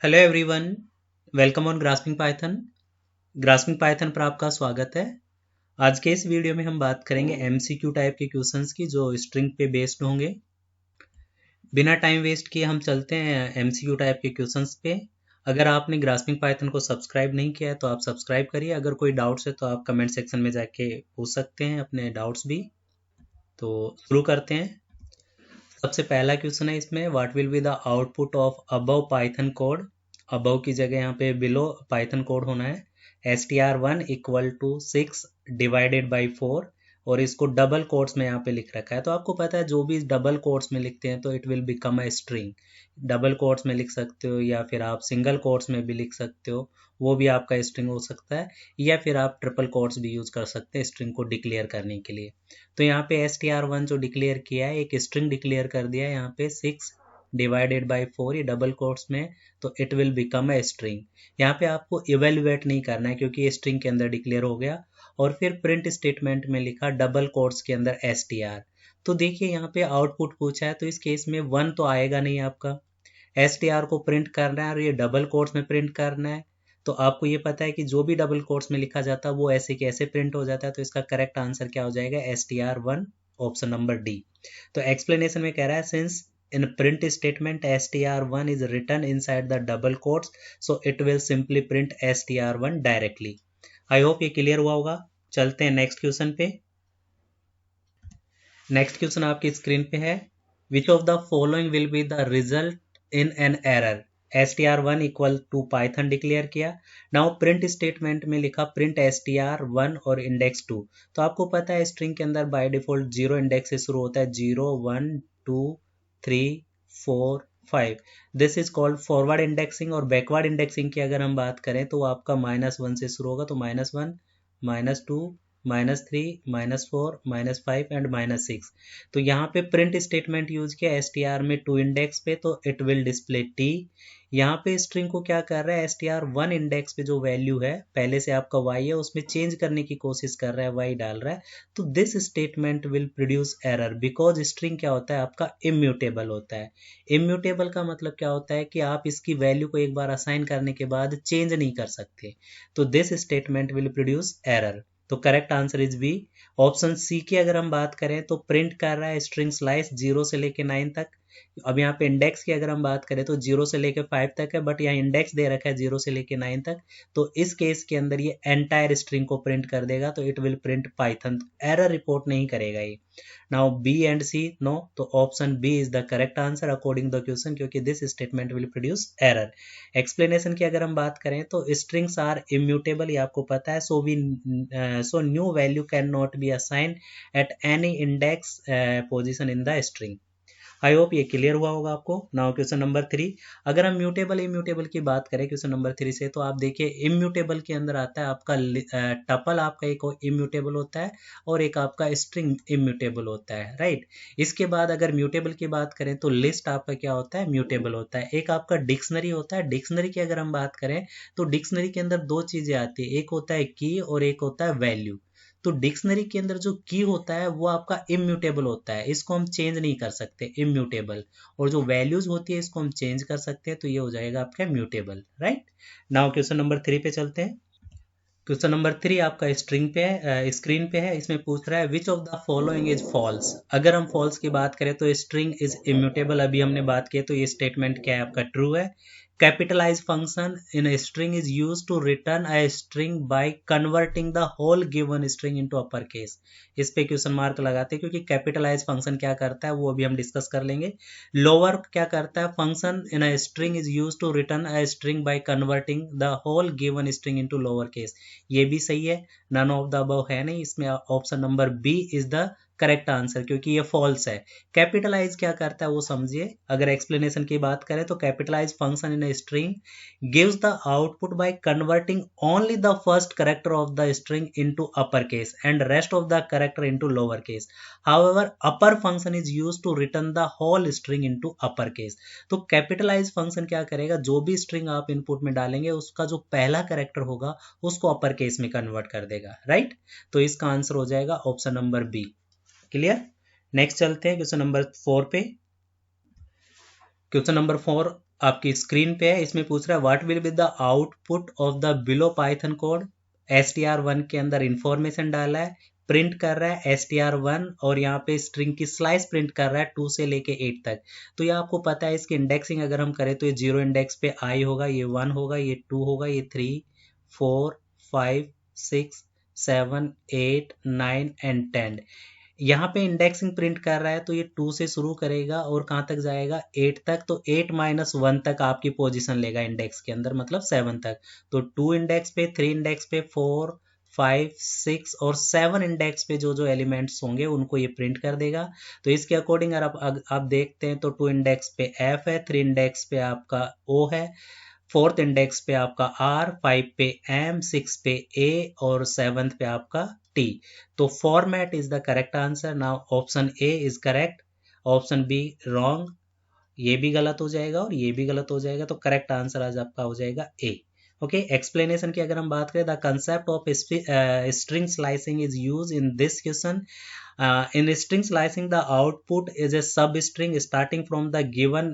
Hello everyone, welcome on grasping Python. Grasping Python पर आपका स्वागत है। आज के इस वीडियो में हम बात करेंगे एमसीक्यू टाइप के क्वेश्चंस की जो स्ट्रिंग पे बेस्ड होंगे। बिना टाइम वेस्ट किए हम चलते हैं एमसीक्यू टाइप के क्वेश्चंस पे। अगर आपने ग्रास्पिंग पाइथन को सब्सक्राइब नहीं किया है तो आप सब्सक्राइब करिए। अगर कोई डाउट्स है तो आप कमेंट सेक्शन में जाके पूछ सकते हैं अपने डाउट्स भी। तो शुरू करते हैं। सबसे पहला क्वेश्चन है इसमें, what will be the output of above Python code. Above की जगह यहाँ पे बिलो पाइथन कोड होना है। str1 equal to 6 divided by 4 और इसको डबल कोट्स में यहाँ पे लिख रखा है। तो आपको पता है जो भी डबल कोट्स में लिखते हैं तो it will become a string. Double quotes में लिख सकते हो या फिर आप सिंगल कोट्स में भी लिख सकते हो, वो भी आपका स्ट्रिंग हो सकता है। या फिर आप ट्रिपल कोट्स भी यूज कर सकते हैं स्ट्रिंग को डिक्लेयर करने के लिए। तो यहाँ पे str1 जो डिक्लेयर किया है, एक स्ट्रिंग डिक्लेयर कर दिया है यहाँ पे 6 डिवाइडेड बाई 4, ये डबल कोट्स में, तो it will become a string. यहाँ पे आपको इवेल्युएट नहीं करना है क्योंकि ये स्ट्रिंग के अंदर डिक्लेयर हो गया। और फिर प्रिंट स्टेटमेंट में लिखा डबल कोट्स के अंदर str। तो देखिए यहाँ पे आउटपुट पूछा है तो इस केस में 1 तो आएगा नहीं आपका। str को प्रिंट करना है और ये डबल कोट्स में प्रिंट करना है। तो आपको ये पता है कि जो भी डबल कोट्स में लिखा जाता है वो ऐसे के ऐसे प्रिंट हो जाता है। तो इसका करेक्ट आंसर क्या हो जाएगा, str1, ऑप्शन नंबर डी। तो एक्सप्लेनेशन में कह रहा है, since in print statement str1 is written inside the double quotes, so it will simply print str1 directly. I hope ये क्लियर हुआ होगा। चलते हैं नेक्स्ट क्वेश्चन पे। नेक्स्ट क्वेश्चन आपकी स्क्रीन पे है, which of the following will be the result in an error. str1 equal to Python declare किया। नाउ प्रिंट स्टेटमेंट में लिखा प्रिंट str1 और इंडेक्स 2। तो आपको पता है स्ट्रिंग के अंदर बाय डिफॉल्ट 0 इंडेक्स से शुरू होता है, 0 1 2 3 4 5। This is called forward indexing. और बैकवर्ड इंडेक्सिंग की अगर हम बात करें तो वो आपका -1 से शुरू होगा। तो -1 -2 -3 -4 -5 एंड -6। तो यहाँ पे प्रिंट स्टेटमेंट यूज किया str में 2 इंडेक्स पे, तो इट विल डिस्प्ले t। यहाँ पे स्ट्रिंग को क्या कर रहा है, str1 इंडेक्स पे जो वैल्यू है पहले से आपका y है उसमें चेंज करने की कोशिश कर रहा है, y डाल रहा है। तो this statement will produce error because string क्या होता है आपका, इम्यूटेबल होता है। इम्यूटेबल का मतलब क्या होता है कि आप इसकी वैल्यू को एक बार असाइन करने के बाद चेंज नहीं कर सकते। तो this statement will produce error. तो correct answer is B. Option C की अगर हम बात करें तो प्रिंट कर रहा है स्ट्रिंग स्लाइस 0 से लेके 9 तक। अब यहाँ पे इंडेक्स की अगर हम बात करें तो 0 से लेके 5 तक है, बट यहाँ इंडेक्स दे रखा है 0 से लेके 9 तक। तो इस केस के अंदर ये एंटायर स्ट्रिंग को प्रिंट कर देगा, तो it will print Python. Error report नहीं करेगा ये। Now B and C no, तो option B is the correct answer according the question, क्योंकि this statement will produce error. Explanation की अगर हम बात करें तो स्ट्रिंग्स आर इम्यूटेबल, ये आपको पता है। So new value can not be assign at any index position in the string. I hope ये क्लियर हुआ होगा आपको। Now question number 3। अगर हम म्यूटेबल इम्यूटेबल की बात करें क्वेश्चन नंबर 3 से, तो आप देखिए इम्यूटेबल के अंदर आता है आपका टपल, आपका एक इम्यूटेबल होता है और एक आपका स्ट्रिंग इम्यूटेबल होता है, राइट। इसके बाद अगर म्यूटेबल की बात करें तो लिस्ट आपका क्या होता है, म्यूटेबल होता है। एक आपका डिक्शनरी होता है। डिक्शनरी की अगर हम बात करें तो डिक्शनरी के अंदर दो चीजें आती है, एक होता है की और एक होता है वैल्यू। तो डिक्शनरी के अंदर जो की होता है वो आपका इम्यूटेबल होता है, इसको हम चेंज नहीं कर सकते, इम्यूटेबल। और जो वैल्यूज होती है इसको हम चेंज कर सकते हैं, तो ये हो जाएगा आपका mutable, right. Now question number 3 पे चलते हैं। क्वेश्चन नंबर 3 आपका स्ट्रिंग पे है, स्क्रीन पे है। इसमें पूछ रहा है which of the following is false. अगर हम फॉल्स की बात करें तो स्ट्रिंग इज इम्यूटेबल, अभी हमने बात की, तो ये स्टेटमेंट क्या है आपका, ट्रू है। Capitalize function in a string is used to return a string by converting the whole given string into uppercase। इस पे क्वेश्चन मार्क लगाते हैं क्योंकि कैपिटलाइज फंक्शन क्या करता है वो अभी हम डिस्कस कर लेंगे। लोअर क्या करता है, function in a string is used to return a string by converting the whole given string into lower case. ये भी सही है, नन ऑफ द अबव है नहीं, इसमें option number B is the correct answer, क्योंकि ये फॉल्स है। कैपिटलाइज क्या करता है वो समझिए। अगर एक्सप्लेनेशन की बात करें तो capitalise function in a string gives the output by converting only the first character of the string into upper case and rest of the character into lower case. However upper function is used to return the whole string into upper case. तो capitalise function क्या करेगा, जो भी string आप input में डालेंगे उसका जो पहला कैरेक्टर होगा उसको अपर केस में कन्वर्ट कर देगा, राइट। तो इसका आंसर हो जाएगा option number B. Clear. Next चलते हैं क्वेश्चन नंबर 4 पे। क्वेश्चन नंबर 4, आपकी स्क्रीन पे है, इसमें पूछ रहा है what will be the output of the below Python code. str1 के अंदर इंफॉर्मेशन डाला है, प्रिंट कर रहा है str1 और यहाँ पे स्ट्रिंग की स्लाइस प्रिंट कर रहा है 2 से लेके 8 तक। तो ये आपको पता है इसकी इंडेक्सिंग अगर हम करें तो ये 0 इंडेक्स पे i होगा, ये 1 होगा, ये 2 होगा, ये 3 4 5 6 7 8 9 एंड 10। यहाँ पे इंडेक्सिंग प्रिंट कर रहा है तो ये 2 से शुरू करेगा और कहाँ तक जाएगा 8 तक। तो 8 - 1 तक आपकी पोजीशन लेगा इंडेक्स के अंदर, मतलब 7 तक। तो 2 इंडेक्स पे, 3 इंडेक्स पे, 4 5 6 और 7 इंडेक्स पे जो जो एलिमेंट्स होंगे उनको ये प्रिंट कर देगा। तो इसके अकॉर्डिंग अगर आप देखते हैं तो 2 इंडेक्स पे F है, 3 इंडेक्स पे आपका O है, 4th इंडेक्स पे आपका R, 5 पे M, 6 पे A और 7th पे आपका T। तो format is the correct answer. Now option A is correct, option be wrong, ये भी गलत हो जाएगा और ये भी गलत हो जाएगा। तो करेक्ट आंसर आज आपका हो जाएगा ए। ओके, एक्सप्लेनेशन की अगर हम बात करें, the concept of string slicing is use in this question. In string slicing, the output is a substring starting from the given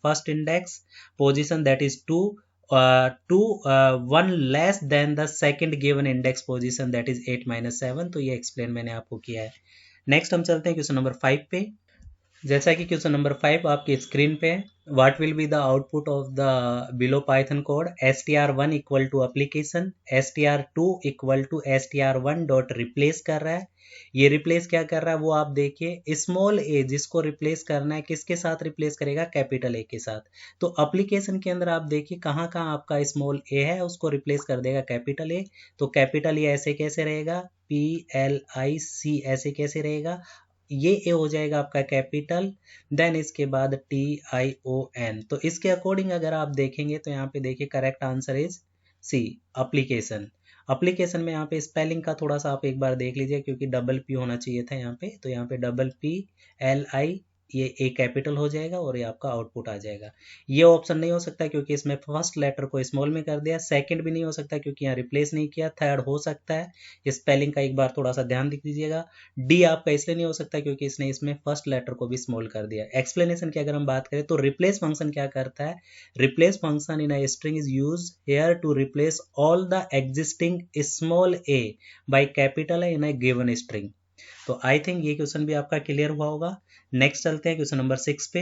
first index position, that is 2 to 1 less than the second given index position, that is 8 - 7। तो ये explain मैंने आपको किया है। Next हम चलते हैं question number 5 पे। जैसा कि क्वेश्चन नंबर 5 आपकी स्क्रीन पे है, what will be the output of the below Python code. str1 equal to application, str2 equal to str1 dot replace कर रहा है। ये रिप्लेस क्या कर रहा है वो आप देखिए, स्मॉल ए जिसको रिप्लेस करना है किसके साथ रिप्लेस करेगा, कैपिटल ए के साथ। तो एप्लीकेशन के अंदर आप देखिए कहाँ कहाँ आपका स्मॉल ए है, उसको रिप्लेस कर देगा कैपिटल ए। तो कैपिटल ए ऐसे कैसे रहेगा, PLIC ऐसे कैसे रहेगा, ये ए हो जाएगा आपका कैपिटल, देन इसके बाद TION। तो इसके अकॉर्डिंग अगर आप देखेंगे तो यहाँ पे देखिए correct answer is C, application. Application में यहाँ पे स्पेलिंग का थोड़ा सा आप एक बार देख लीजिए, क्योंकि डबल पी होना चाहिए था यहाँ पे, तो यहाँ पे PLI, ये ए कैपिटल हो जाएगा और ये आपका आउटपुट आ जाएगा। ये ऑप्शन नहीं हो सकता क्योंकि इसमें फर्स्ट लेटर को स्मॉल में कर दिया, सेकंड भी नहीं हो सकता क्योंकि यहाँ रिप्लेस नहीं किया, थर्ड हो सकता है, स्पेलिंग का एक बार थोड़ा सा ध्यान दे दीजिएगा। डी आपका इसलिए नहीं हो सकता क्योंकि इसने इसमें फर्स्ट लेटर को भी स्मॉल कर दिया। एक्सप्लेनेशन की अगर हम बात करें तो रिप्लेस फंक्शन क्या करता है, replace function in a string is use here to replace all the existing small A by capital A in a given string. तो आई थिंक ये क्वेश्चन भी आपका क्लियर हुआ होगा। नेक्स्ट चलते हैं क्वेश्चन नंबर 6 पे।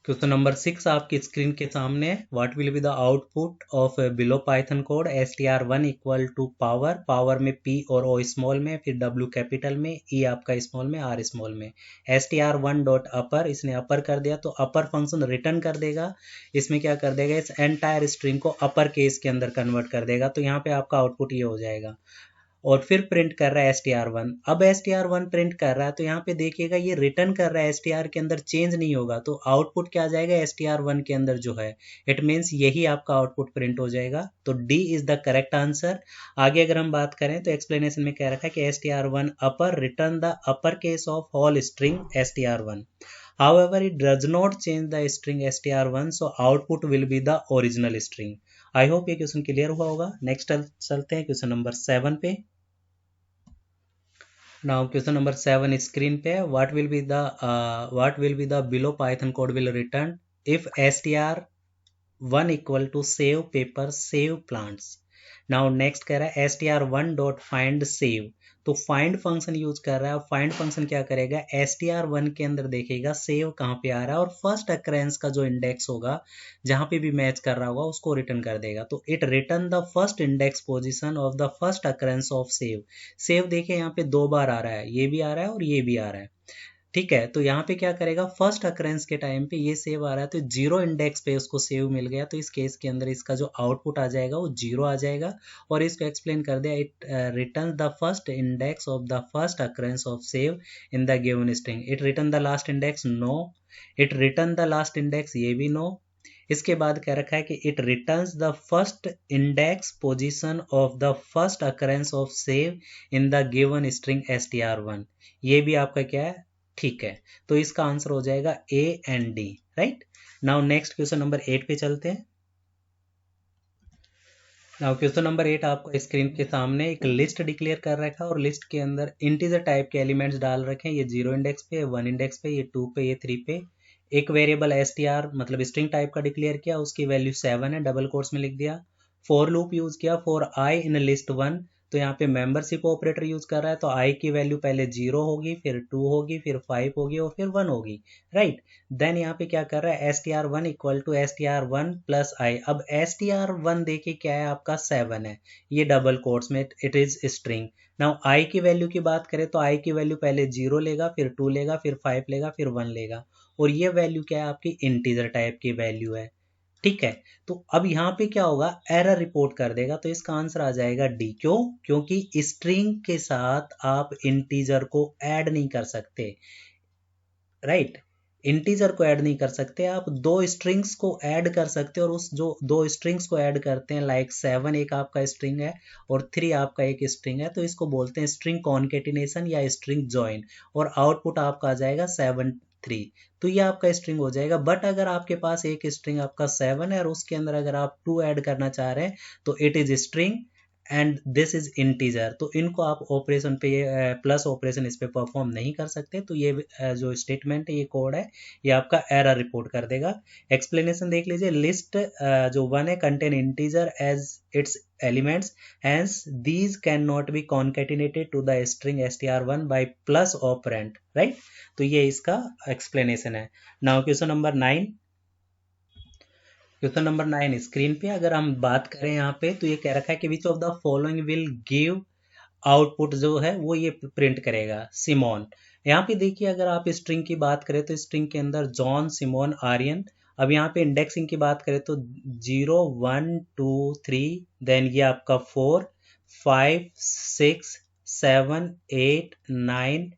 क्वेश्चन नंबर 6 आपकी स्क्रीन के सामने है, what will be the output of below Python code. str1 equal to power, power में p और o स्मॉल में, फिर w कैपिटल में, e आपका स्मॉल में, r स्मॉल में। str1 डॉट अपर, इसने अपर कर दिया तो अपर फंक्शन रिटर्न कर देगा। इसमें क्या कर देगा, इस एंटायर स्ट्रिंग को अपर केस के अंदर कन्वर्ट कर देगा। तो यहाँ पे आपका आउटपुट ये हो जाएगा। और फिर प्रिंट कर रहा है str1। अब str1 प्रिंट कर रहा है तो यहाँ पे देखिएगा ये रिटर्न कर रहा है, str के अंदर चेंज नहीं होगा, तो आउटपुट क्या आ जाएगा str1 के अंदर जो है, इट मीन्स यही आपका आउटपुट प्रिंट हो जाएगा। तो D is the correct answer. आगे अगर हम बात करें तो एक्सप्लेनेशन में क्या रखा है कि str1 upper return the upper case of whole string str1, however it does not change the string str1, so output will be the original string। I hope ये क्वेश्चन क्लियर हुआ होगा। नेक्स्ट चलते हैं क्वेश्चन नंबर 7 पे। Now question number 7 screen पे है, what will be the below Python code will return if str1 equal to save paper save plants. Now next कह रहा है str1 डॉट फाइंड सेव। तो फाइंड फंक्शन यूज कर रहा है। फाइंड फंक्शन क्या करेगा, str1 के अंदर देखेगा सेव कहाँ पे आ रहा है और फर्स्ट अकरेंस का जो इंडेक्स होगा जहां पे भी मैच कर रहा होगा उसको रिटर्न कर देगा। तो it return the first index position of the first occurrence of save. Save देखिए यहाँ पे 2 बार आ रहा है, ये भी आ रहा है और ये भी आ रहा है, ठीक है। तो यहाँ पे क्या करेगा, फर्स्ट अकरेंस के टाइम पे ये सेव आ रहा है तो 0 इंडेक्स पे उसको सेव मिल गया, तो इस केस के अंदर इसका जो आउटपुट आ जाएगा वो 0 आ जाएगा। और इसको एक्सप्लेन कर दिया, it return the first index of the first occurrence of save in the given string. It return the last index, no. It return the last index, ये भी नो। इसके बाद क्या रखा है कि it returns the first index position of the first occurrence of save in the given string str1। ये भी आपका क्या है, ठीक है। तो इसका आंसर हो जाएगा A and D, right. Now next question number 8 पे चलते हैं। नाउ क्वेश्चन नंबर 8 आपको स्क्रीन के सामने एक लिस्ट डिक्लेयर कर रखा है और लिस्ट के अंदर इंटीजर टाइप के एलिमेंट्स डाल रखे हैं। ये 0 इंडेक्स पे, 1 इंडेक्स पे, ये 2 पे, ये 3 पे, एक वेरिएबल str मतलब स्ट्रिंग टाइप का डिक्लेयर किया, उसकी वैल्यू 7 है, डबल कोट्स में लिख दिया। फॉर लूप यूज किया फॉर आई इन लिस्ट 1, तो यहाँ पे मेंबरशिप ऑपरेटर यूज कर रहा है, तो आई की वैल्यू पहले 0 होगी, फिर 2 होगी, फिर 5 होगी और फिर 1 होगी, राइट। देन यहाँ पे क्या कर रहा है, str1 equal to str1 plus आई। अब str1 देखिए क्या है आपका 7 है, ये डबल कोट्स में it is string. Now I की वैल्यू की बात करें तो आई की वैल्यू पहले 0 लेगा, फिर 2 लेगा, फिर 5 लेगा, फिर 1 लेगा, और ये वैल्यू क्या है आपकी इंटीजर टाइप की वैल्यू है, ठीक है। तो अब यहाँ पे क्या होगा, एरर रिपोर्ट कर देगा, तो इसका आंसर आ जाएगा डी। क्यों? क्योंकि स्ट्रिंग के साथ आप इंटीजर को ऐड नहीं कर सकते, राइट। इंटीजर को ऐड नहीं कर सकते, आप दो स्ट्रिंग्स को ऐड कर सकते हो, और उस जो दो स्ट्रिंग्स को ऐड करते हैं, लाइक 7 एक आपका स्ट्रिंग है और 3 आपका एक स्ट्रिंग है, तो इसको बोलते हैं स्ट्रिंग कॉन्केटिनेशन या स्ट्रिंग जॉइन, और आउटपुट आपका आ जाएगा 7 3, तो ये आपका स्ट्रिंग हो जाएगा। बट अगर आपके पास एक स्ट्रिंग आपका 7 है और उसके अंदर अगर आप 2 ऐड करना चाह रहे हैं तो it is string and this is integer, तो इनको आप ऑपरेशन पे प्लस ऑपरेशन इस पे परफॉर्म नहीं कर सकते, तो ये जो स्टेटमेंट है, ये कोड है, ये आपका एरर रिपोर्ट कर देगा। एक्सप्लेनेशन देख लीजिए, लिस्ट जो 1 है contain integer as its elements, hence these cannot be concatenated to the string str1 by plus operand, right। तो ये इसका एक्सप्लेनेशन है। Now question number 9, question number 9 screen पे अगर हम बात करें यहाँ पे, तो ये कह रखा है कि विच of the following will give output जो है वो ये प्रिंट करेगा, सिमोन। यहाँ पे देखिए अगर आप स्ट्रिंग की बात करें तो स्ट्रिंग के अंदर जॉन, सिमोन, आर्यन। अब यहाँ पे इंडेक्सिंग की बात करें तो 0 1 2 3, देन ये आपका 4 5 6 7 8 9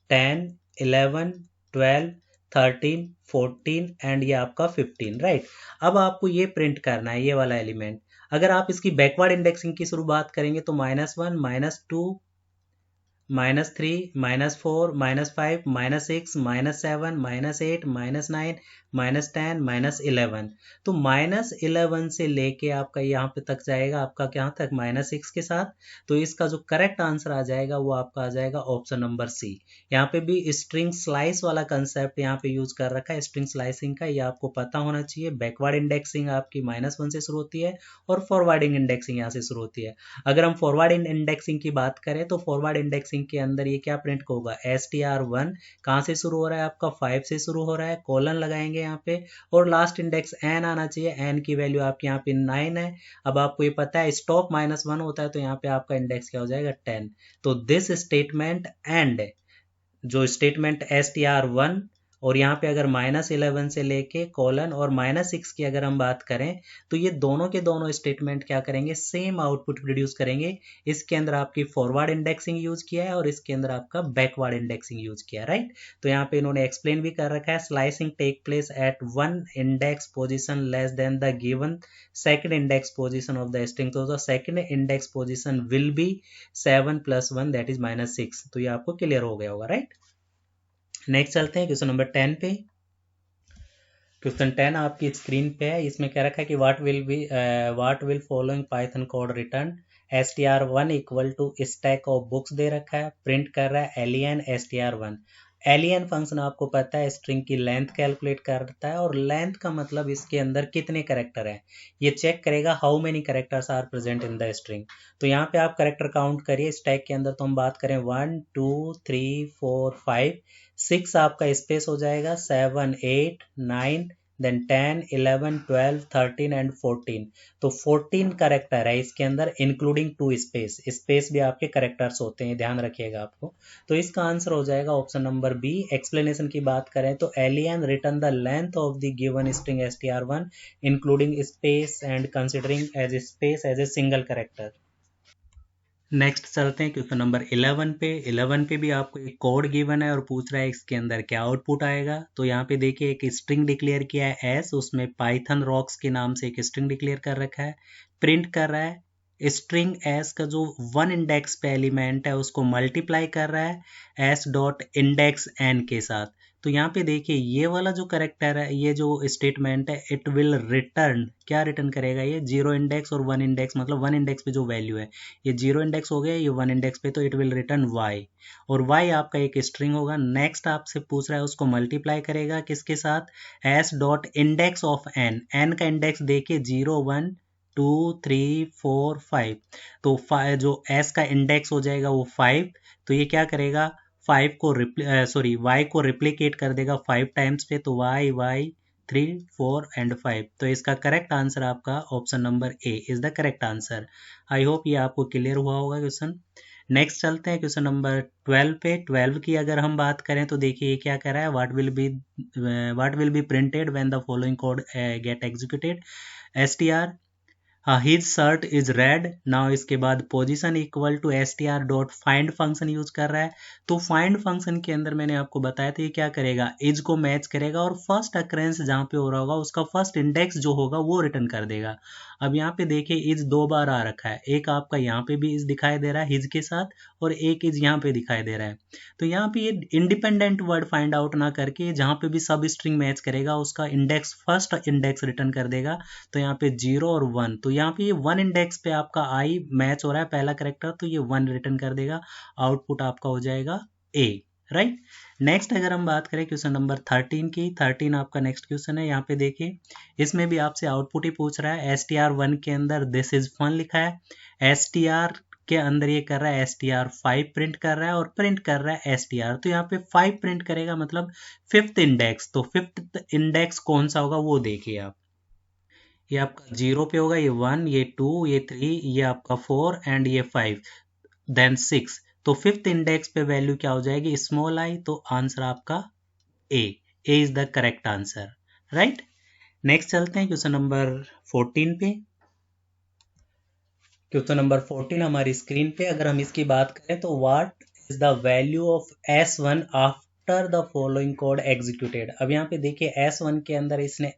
10 11 12 13 14 एंड ये आपका 15, राइट। अब आपको ये प्रिंट करना है, ये वाला एलिमेंट। अगर आप इसकी बैकवर्ड इंडेक्सिंग की शुरुआत करेंगे तो -1 -2 -3 -4 -5 -6 -7 -8 -9 -10 -11, तो -11 से लेके आपका यहाँ पे तक जाएगा, आपका यहाँ तक -6 के साथ। तो इसका जो करेक्ट आंसर आ जाएगा वो आपका आ जाएगा ऑप्शन नंबर सी। यहाँ पे भी स्ट्रिंग स्लाइस वाला कंसेप्ट यहाँ पे यूज कर रखा है, स्ट्रिंग स्लाइसिंग का, ये आपको पता होना चाहिए। बैकवर्ड इंडेक्सिंग आपकी -1 से शुरू होती है और फॉरवर्डिंग इंडेक्सिंग यहाँ से शुरू होती है। अगर हम फॉरवर्ड इंडेक्सिंग की बात करें तो फॉरवर्ड इंडेक्सिंग के अंदर ये क्या प्रिंट होगा, str1 कहाँ से शुरू हो रहा है आपका 5 से शुरू हो रहा है, कॉलन लगाएंगे यहाँ पे, और लास्ट इंडेक्स n आना चाहिए, n की वैल्यू आपके यहाँ पे 9 है। अब आपको ये पता है स्टॉप -1 होता है, तो यहाँ पे आपका इंडेक्स क्या हो जाएगा 10। तो दिस स्टेटमेंट एंड जो स्टेटमेंट str1, और यहाँ पे अगर -11 से लेके कॉलन और -6 की अगर हम बात करें तो ये दोनों के दोनों स्टेटमेंट क्या करेंगे, सेम आउटपुट प्रोड्यूस करेंगे। इसके अंदर आपकी फॉरवर्ड इंडेक्सिंग यूज किया है और इसके अंदर आपका बैकवर्ड इंडेक्सिंग यूज किया है, राइट। तो यहाँ पे इन्होंने एक्सप्लेन भी कर रखा है, slicing take place at 1 index position less than the given second index position of the string, तो second index position will be 7 + 1 that is -6। तो ये आपको क्लियर हो गया होगा, राइट। नेक्स्ट चलते हैं क्वेश्चन नंबर 10 पे। क्वेश्चन 10 आपकी स्क्रीन पे है, इसमें कह रखा है कि what will following Python code return. str1 equal to stack of books दे रखा है, प्रिंट कर रहा है एलियन str1। एलियन फंक्शन आपको पता है स्ट्रिंग की लेंथ कैलकुलेट करता है, और लेंथ का मतलब इसके अंदर कितने कैरेक्टर हैं, ये चेक करेगा how many characters are present in the string. तो यहाँ पे आप कैरेक्टर काउंट करिए, स्टैक के अंदर तो हम बात करें 1 2 3 4 5 6 आपका स्पेस हो जाएगा, 7 8 9 देन 10 11 12 13 एंड 14। तो 14 करेक्टर है इसके अंदर, इंक्लूडिंग 2 स्पेस। स्पेस भी आपके करेक्टर्स होते हैं, ध्यान रखिएगा आपको। तो इसका आंसर हो जाएगा ऑप्शन नंबर बी। एक्सप्लेनेशन की बात करें तो एलियन return the length of the given string str1 including space and considering as space as a single character. Next चलते हैं क्वेश्चन नंबर 11 पे। 11 पे भी आपको एक कोड गिवन है और पूछ रहा है इसके अंदर क्या आउटपुट आएगा। तो यहाँ पे देखिए एक स्ट्रिंग डिक्लेयर किया है एस, उसमें पाइथन रॉक्स के नाम से एक स्ट्रिंग डिक्लेयर कर रखा है, प्रिंट कर रहा है स्ट्रिंग एस का जो 1 इंडेक्स पे एलिमेंट है उसको मल्टीप्लाई कर रहा है s डॉट इंडेक्स n के साथ। तो यहाँ पे देखिए ये वाला जो करेक्टर है, ये जो स्टेटमेंट है, इट विल रिटर्न, क्या रिटर्न करेगा ये, 0 इंडेक्स और 1 इंडेक्स, मतलब 1 इंडेक्स पे जो वैल्यू है, ये 0 इंडेक्स हो गया, ये 1 इंडेक्स पे, तो इट विल रिटर्न y, और y आपका एक स्ट्रिंग होगा। नेक्स्ट आपसे पूछ रहा है उसको मल्टीप्लाई करेगा किसके साथ, s dot index of n का इंडेक्स देखिए 0 1 2 3 4 5, तो जो s का इंडेक्स हो जाएगा वो 5, तो ये क्या करेगा, 5 को y को रिप्लीकेट कर देगा 5 टाइम्स पे, तो y 3 4 एंड 5, तो इसका करेक्ट आंसर आपका option number A is the correct answer. I hope ये आपको क्लियर हुआ होगा क्वेश्चन। नेक्स्ट चलते हैं क्वेश्चन नंबर 12 पे। 12 की अगर हम बात करें तो देखिए ये क्या कह रहा है, what will be printed when the following code get executed, str his shirt is red. Now इसके बाद position equal to str dot find function use कर रहा है, तो फाइंड फंक्शन के अंदर मैंने आपको बताया था ये क्या करेगा, इज को मैच करेगा और फर्स्ट अक्रेंस जहां पे हो रहा होगा उसका फर्स्ट इंडेक्स जो होगा वो रिटर्न कर देगा। अब यहाँ पे देखिए इज 2 बार आ रखा है, एक आपका यहाँ पे भी इज दिखाई दे रहा है हिज के साथ, और एक इज यहाँ पे दिखाई दे रहा है। तो यहाँ पे ये इंडिपेंडेंट वर्ड फाइंड आउट ना करके जहाँ पे भी सब स्ट्रिंग मैच करेगा उसका इंडेक्स फर्स्ट इंडेक्स रिटर्न कर देगा। तो यहाँ पे 0 और 1, तो यहाँ पे ये 1 इंडेक्स पे आपका आई मैच हो रहा है पहला करेक्टर, तो ये 1 रिटर्न कर देगा, आउटपुट आपका हो जाएगा ए, राइट। नेक्स्ट अगर हम बात करें क्वेश्चन नंबर 13 की, 13 आपका नेक्स्ट क्वेश्चन है। यहाँ पे देखिए इसमें भी आपसे आउटपुट ही पूछ रहा है, str1 के अंदर दिस इज फन लिखा है, str के अंदर ये कर रहा है str5 प्रिंट कर रहा है और प्रिंट कर रहा है str, तो यहाँ पे 5 प्रिंट करेगा मतलब 5th इंडेक्स, तो 5th इंडेक्स कौन सा होगा वो देखिए आप, ये आपका 0 पे होगा, ये 1, ये 2, ये 3, ये आपका 4 एंड ये 5, देन 6, तो 5th इंडेक्स पे वैल्यू क्या हो जाएगी, स्मॉल आई, तो आंसर आपका A is the correct answer, right. Next चलते हैं क्वेश्चन नंबर 14 पे। क्वेश्चन नंबर 14 हमारी स्क्रीन पे, अगर हम इसकी बात करें तो what is the value of S1 after the following code executed. अब यहाँ पे देखिए S1 के अंदर इसने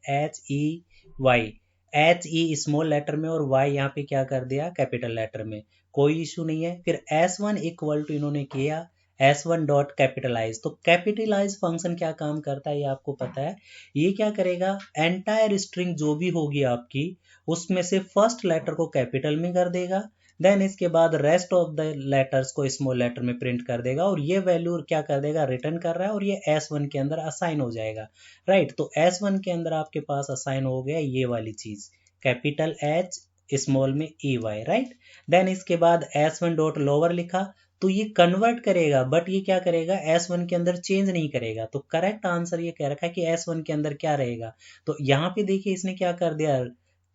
HE स्मॉल लेटर में और Y यहाँ पे क्या कर दिया कैपिटल लेटर में, कोई इशू नहीं है। फिर S1 इक्वल टू इन्होंने किया S1 डॉट कैपिटलाइज, तो कैपिटलाइज फंक्शन क्या काम करता है ये आपको पता है, ये क्या करेगा, एंटायर स्ट्रिंग जो भी होगी आपकी उसमें से फर्स्ट लेटर को कैपिटल में कर देगा, देन इसके बाद रेस्ट ऑफ द लेटर्स को स्मॉल लेटर में प्रिंट कर देगा, और ये वैल्यू क्या कर देगा, रिटर्न कर रहा है, और ये S1 के अंदर असाइन हो जाएगा, राइट। तो S1 के अंदर आपके पास असाइन हो गया ये वाली चीज, कैपिटल H स्मॉल में EY, राइट। देन इसके बाद S1 डॉट लोअर लिखा, तो ये कन्वर्ट करेगा, बट ये क्या करेगा, S1 के अंदर चेंज नहीं करेगा। तो करेक्ट आंसर ये कह रखा है कि S1 के अंदर क्या रहेगा, तो यहाँ पे देखिए इसने क्या कर दिया,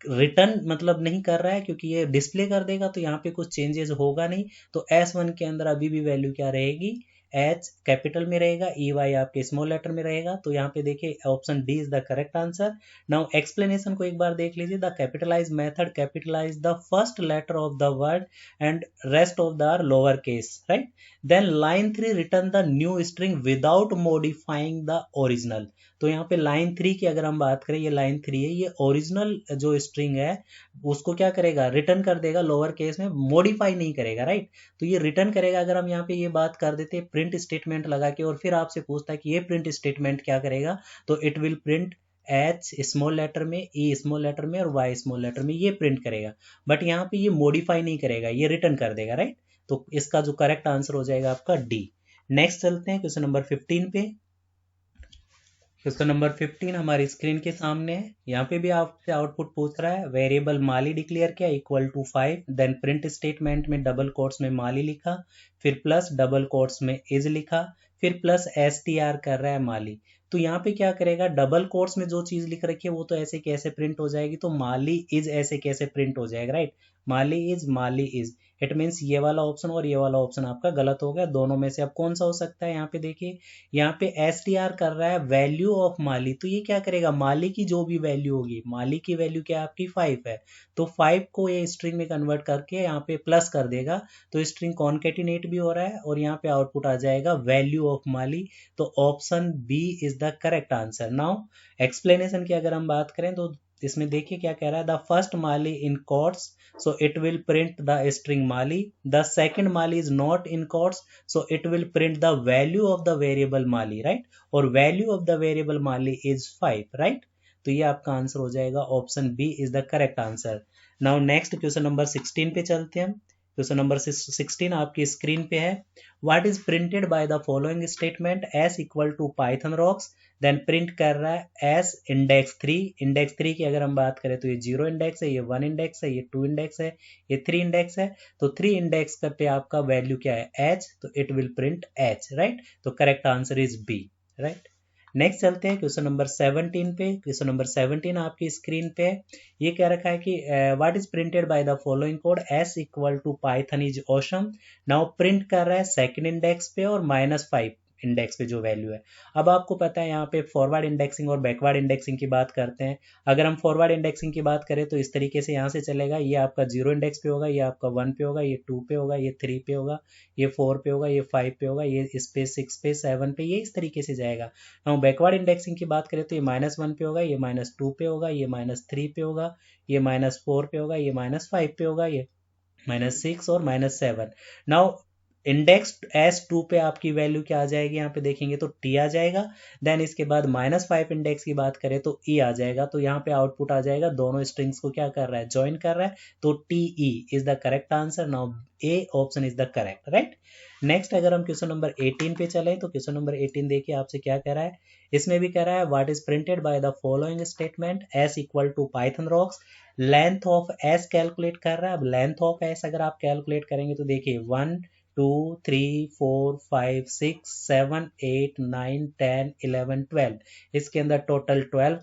रिटर्न मतलब नहीं कर रहा है, क्योंकि ये डिस्प्ले कर देगा तो यहाँ पे कुछ चेंजेस होगा नहीं, तो S1 के अंदर अभी भी वैल्यू क्या रहेगी, H कैपिटल में रहेगा, EY आपके स्मॉल लेटर में रहेगा। तो यहाँ पे देखिए option D is the correct answer. Now explanation को एक बार देख लीजिए, the capitalize method capitalize the first letter of the word and rest of the lower case, right. Then line 3 return the new string without modifying the original. तो यहाँ पे line 3 की अगर हम बात करें, ये लाइन 3 है, ये ओरिजिनल जो स्ट्रिंग है उसको क्या करेगा, रिटर्न कर देगा लोअर केस में, मॉडिफाई नहीं करेगा, राइट। तो ये रिटर्न करेगा। अगर हम यहाँ पे ये बात कर देते प्रिंट स्टेटमेंट लगा के और फिर आपसे पूछता है कि ये प्रिंट स्टेटमेंट क्या करेगा, तो it will print H small letter में, E स्मॉल लेटर में और Y स्मॉल लेटर में, ये प्रिंट करेगा, बट यहाँ पे ये मॉडिफाई नहीं करेगा, ये रिटर्न कर देगा, राइट। तो इसका जो करेक्ट आंसर हो जाएगा आपका डी। नेक्स्ट चलते हैं क्वेश्चन नंबर 15 पे। क्वेश्चन नंबर 15 हमारी स्क्रीन के सामने है। यहाँ पे भी आपसे आउटपुट पूछ रहा है, वेरिएबल माली डिक्लेयर किया equal to 5, then print statement में डबल कोट्स में माली लिखा, फिर प्लस डबल कोट्स में इज लिखा, फिर प्लस STR कर रहा है माली। तो यहाँ पे क्या करेगा, डबल कोट्स में जो चीज लिख रखी है वो तो ऐसे कैसे प्रिंट हो जाएगी, तो माली इज ऐसे कैसे प्रिंट हो जाएगा, right. Mali is it means ये वाला ऑप्शन और ये वाला ऑप्शन आपका गलत हो गया। दोनों में से अब कौन सा हो सकता है, यहाँ पे देखिए, यहाँ पे STR कर रहा है वैल्यू ऑफ माली, तो ये क्या करेगा, माली की जो भी वैल्यू होगी, माली की वैल्यू क्या आपकी 5 है, तो 5 को ये स्ट्रिंग में कन्वर्ट करके यहाँ पे प्लस कर देगा, तो स्ट्रिंग कॉन्केटिनेट भी हो रहा है और यहाँ पे आउटपुट आ जाएगा वैल्यू ऑफ माली। तो option B is the correct answer. Now explanation की अगर हम बात करें तो इसमें देखिए क्या कह रहा है, द फर्स्ट माली in quotes so it will print the string माली, द सेकंड माली is not in quotes so it will print the value of the variable माली, राइट, और वैल्यू ऑफ द वेरिएबल माली इज 5, राइट। तो ये आपका answer हो जाएगा, option B is the correct answer. Now next question number 16 पे चलते हैं। क्वेश्चन नंबर 16 आपकी स्क्रीन पे है, what is printed by the following statement S equal to Python rocks, then print कर रहा है एस इंडेक्स 3। इंडेक्स 3 की अगर हम बात करें तो ये 0 इंडेक्स है, ये 1 इंडेक्स है, ये 2 इंडेक्स है, ये 3 इंडेक्स है। तो 3 इंडेक्स पे आपका वैल्यू क्या है, एच, तो it will print H, right. तो correct answer is B, right. Next चलते हैं क्वेश्चन नंबर 17 पे। क्वेश्चन नंबर 17 आपकी स्क्रीन पे ये कह रखा है कि what is printed by the following code S equal to Python is awesome. Now print कर रहा है सेकंड इंडेक्स पे और -5 इंडेक्स पे जो वैल्यू है। अब आपको पता है यहाँ पे फॉरवर्ड इंडेक्सिंग और बैकवर्ड इंडेक्सिंग की बात करते हैं। अगर हम फॉरवर्ड इंडेक्सिंग की बात करें तो इस तरीके से यहाँ से चलेगा, ये आपका 0 इंडेक्स पे होगा, ये आपका 1 पे होगा, ये 2 पे होगा, ये 3 पे होगा, ये 4 पे होगा, ये 5 पे होगा, ये इस पे 6 पे 7 पे, ये इस तरीके से जाएगा। हम बैकवर्ड इंडेक्सिंग की बात करें तो ये -1 पे होगा, ये -2 पे होगा, ये -3 पे होगा, ये -4 पे होगा, ये -5 पे होगा, ये -6 और -7। नाउ इंडेक्स S2 पे आपकी वैल्यू क्या आ जाएगी, यहाँ पे देखेंगे तो T आ जाएगा। देन इसके बाद -5 इंडेक्स की बात करें तो E आ जाएगा। तो यहाँ पे आउटपुट आ जाएगा, दोनों स्ट्रिंग्स को क्या कर रहा है, ज्वाइन कर रहा है। तो TE is the correct answer. Now A option is the correct, right. Next अगर हम क्वेश्चन नंबर 18 पे चले तो क्वेश्चन नंबर 18 देखिए आपसे क्या कह रहा है। इसमें भी कह रहा है what is printed by the following statement S equal to Python rocks, length of S calculate कर रहा है। अब लेंथ ऑफ एस अगर आप कैलकुलेट करेंगे तो देखिए 1 2 3 4 5 6 7 8 9 10 11 12, इसके अंदर टोटल 12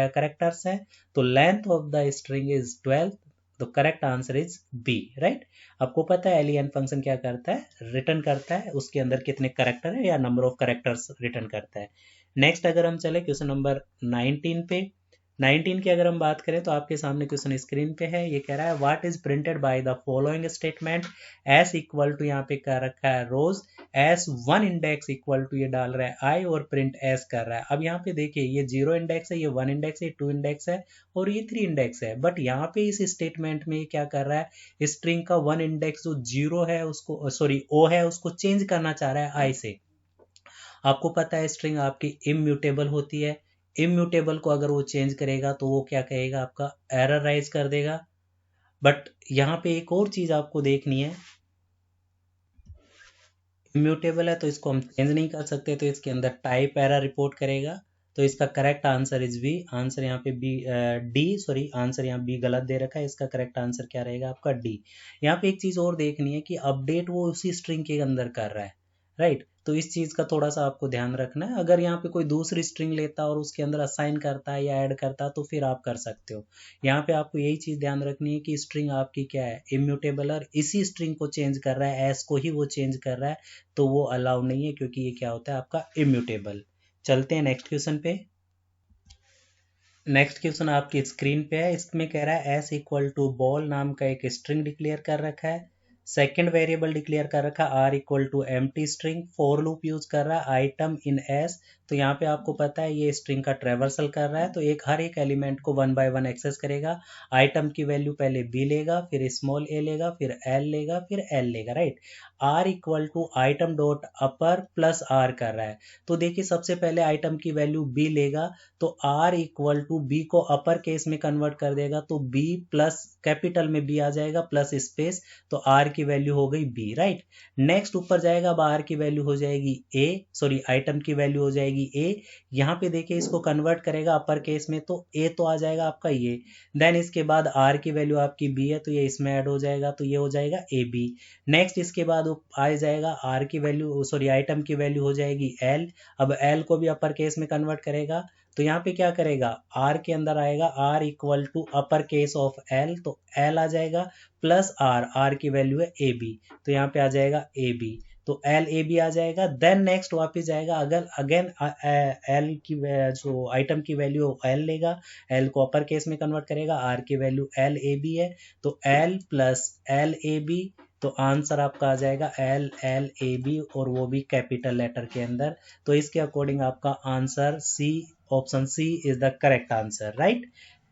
करेक्टर्स हैं। तो length of the string is 12। तो correct answer is B, right. आपको पता है एलियन फंक्शन क्या करता है, रिटर्न करता है उसके अंदर कितने करेक्टर है या नंबर ऑफ करेक्टर्स रिटर्न करता है। नेक्स्ट अगर हम चले क्वेश्चन नंबर 19 पे, 19 की अगर हम बात करें तो आपके सामने क्वेश्चन स्क्रीन पे है। ये कह रहा है what is printed by the following statement S equal to, यहाँ पे कर रखा है rose, S 1 index equal to, ये डाल रहा है आई और प्रिंट एस कर रहा है। अब यहाँ पे देखिए ये 0 इंडेक्स है, ये 1 इंडेक्स है, 2 इंडेक्स है और ये 3 इंडेक्स है। बट यहाँ पे इस स्टेटमेंट में क्या कर रहा है, स्ट्रिंग का 1 इंडेक्स जो 0 है उसको, सॉरी ओ है, उसको चेंज करना चाह रहा है आई से। आपको पता है स्ट्रिंग आपकी इम्यूटेबल होती है, इम्यूटेबल को अगर वो चेंज करेगा तो वो क्या कहेगा, आपका एरर राइज कर देगा। बट यहाँ पे एक और चीज आपको देखनी है, इम्यूटेबल है तो इसको हम चेंज नहीं कर सकते, तो इसके अंदर टाइप एरर रिपोर्ट करेगा। तो इसका correct answer is B. Answer यहाँ पे बी, डी सॉरी, आंसर यहाँ बी गलत दे रखा है। इसका करेक्ट आंसर क्या रहेगा आपका डी। यहाँ पे एक चीज और देखनी है कि अपडेट वो उसी स्ट्रिंग के अंदर कर रहा है, राइट। तो इस चीज का थोड़ा सा आपको ध्यान रखना है। अगर यहाँ पे कोई दूसरी स्ट्रिंग लेता और उसके अंदर असाइन करता है या ऐड करता तो फिर आप कर सकते हो। यहाँ पे आपको यही चीज ध्यान रखनी है कि स्ट्रिंग आपकी क्या है, इम्यूटेबल, और इसी स्ट्रिंग को चेंज कर रहा है, एस को ही वो चेंज कर रहा है, तो वो अलाउ नहीं है क्योंकि ये क्या होता है आपका इम्यूटेबल। चलते हैं नेक्स्ट क्वेश्चन पे। नेक्स्ट क्वेश्चन आपकी स्क्रीन पे है। इसमें कह रहा है एस इक्वल टू बॉल नाम का एक स्ट्रिंग डिक्लेयर कर रखा है। सेकेंड वेरिएबल डिक्लेयर कर रखा है R equal to empty string. For loop use कर रहा है आइटम इन एस। तो यहाँ पे आपको पता है ये स्ट्रिंग का ट्रेवर्सल कर रहा है, तो एक हर एक एलिमेंट को 1 बाय 1 एक्सेस करेगा। आइटम की वैल्यू पहले बी लेगा, फिर स्मॉल ए लेगा, फिर एल लेगा, फिर एल लेगा, right. R equal to item dot upper plus R कर रहा है। तो देखिए सबसे पहले आइटम की वैल्यू बी लेगा, तो आर इक्वल टू बी को अपर केस में कन्वर्ट कर देगा, तो बी प्लस कैपिटल में बी आ जाएगा प्लस स्पेस, तो आर की वैल्यू हो गई बी, राइट। नेक्स्ट ऊपर जाएगा, अब आर की वैल्यू हो जाएगी ए, सॉरी आइटम की वैल्यू हो जाएगी ए। यहाँ पे देखिए इसको कन्वर्ट करेगा अपर केस में, तो ए तो आ जाएगा आपका ये। देन इसके बाद आर की वैल्यू आपकी बी है, तो ये इसमें ऐड हो जाएगा, तो ये हो जाएगा ए बी। नेक्स्ट इसके बाद आ जाएगा आर की वैल्यू, सॉरी आइटम की वैल्यू हो जाएगी एल। अब एल को भी अपर केस में कन्वर्ट करेगा, तो यहाँ पे क्या करेगा, आर के अंदर आएगा R equal to upper case of L, तो एल आ जाएगा प्लस आर, आर की वैल्यू है ए बी, तो यहाँ पे आ जाएगा ए बी, तो एल ए बी आ जाएगा। देन नेक्स्ट वापस जाएगा, अगर अगेन एल की जो आइटम की वैल्यू एल लेगा, एल को अपर केस में कन्वर्ट करेगा, आर की वैल्यू एल ए बी है, तो L plus L A B, तो आंसर आपका आ जाएगा एल एल ए बी, और वो भी कैपिटल लेटर के अंदर। तो इसके अकॉर्डिंग आपका answer C, option C is the correct answer, right.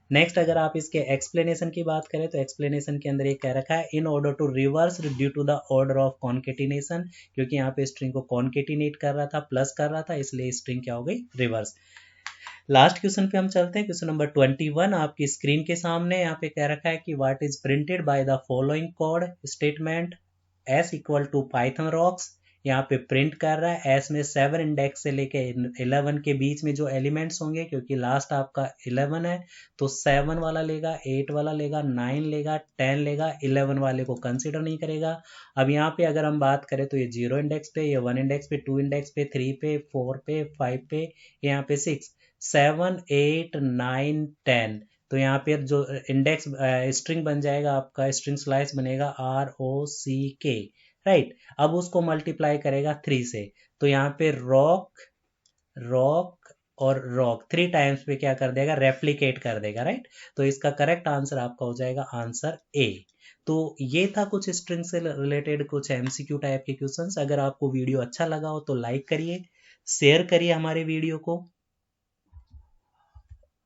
Next अगर आप इसके एक्सप्लेनेशन की बात करें तो एक्सप्लेनेशन के अंदर ये कह रखा है in order to reverse due to the order of concatenation, क्योंकि यहाँ पे स्ट्रिंग को कॉन्केटिनेट कर रहा था, प्लस कर रहा था, इसलिए स्ट्रिंग क्या हो गई, रिवर्स। लास्ट क्वेश्चन पे हम चलते हैं, क्वेश्चन नंबर 21 आपकी स्क्रीन के सामने। यहाँ पे कह रखा है कि what is printed by the following code statement s equal to Python rocks. यहाँ पे प्रिंट कर रहा है s में 7 इंडेक्स से लेके 11 के बीच में जो एलिमेंट्स होंगे, क्योंकि लास्ट आपका 11 है तो 7 वाला लेगा, 8 वाला लेगा, 9 लेगा, 10 लेगा, 11 वाले को कंसिडर नहीं करेगा। अब यहाँ पे अगर हम बात करें तो ये 0 इंडेक्स पे, ये 1 इंडेक्स पे, 2 इंडेक्स पे, 3 पे, 4 पे, 5 पे, यहाँ पे 6, 7, 8, 9, 10। तो यहाँ पे जो इंडेक्स स्ट्रिंग बन जाएगा आपका, स्ट्रिंग स्लाइस बनेगा ROCK, राइट। अब उसको मल्टीप्लाई करेगा 3 से, तो यहाँ पे रॉक, रॉक और रॉक 3 टाइम्स पे क्या कर देगा, रेप्लिकेट कर देगा, राइट। तो इसका करेक्ट आंसर आपका हो जाएगा आंसर ए। तो ये था कुछ स्ट्रिंग से रिलेटेड कुछ MCQ टाइप के क्वेश्चंस। अगर आपको वीडियो अच्छा लगा हो तो लाइक करिए, शेयर करिए हमारे वीडियो को,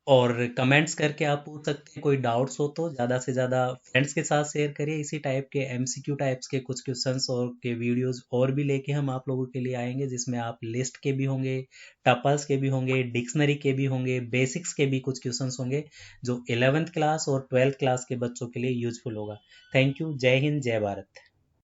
और कमेंट्स करके आप पूछ सकते हैं। कोई डाउट्स हो तो ज़्यादा से ज़्यादा फ्रेंड्स के साथ शेयर करिए। इसी टाइप के MCQ टाइप्स के कुछ क्वेश्चंस और के वीडियोस और भी लेके हम आप लोगों के लिए आएंगे, जिसमें आप लिस्ट के भी होंगे, टपल्स के भी होंगे, डिक्शनरी के भी होंगे, बेसिक्स के भी कुछ क्वेश्चंस होंगे, जो 11th क्लास और 12th क्लास के बच्चों के लिए यूजफुल होगा। Thank you. जय हिंद, जय भारत।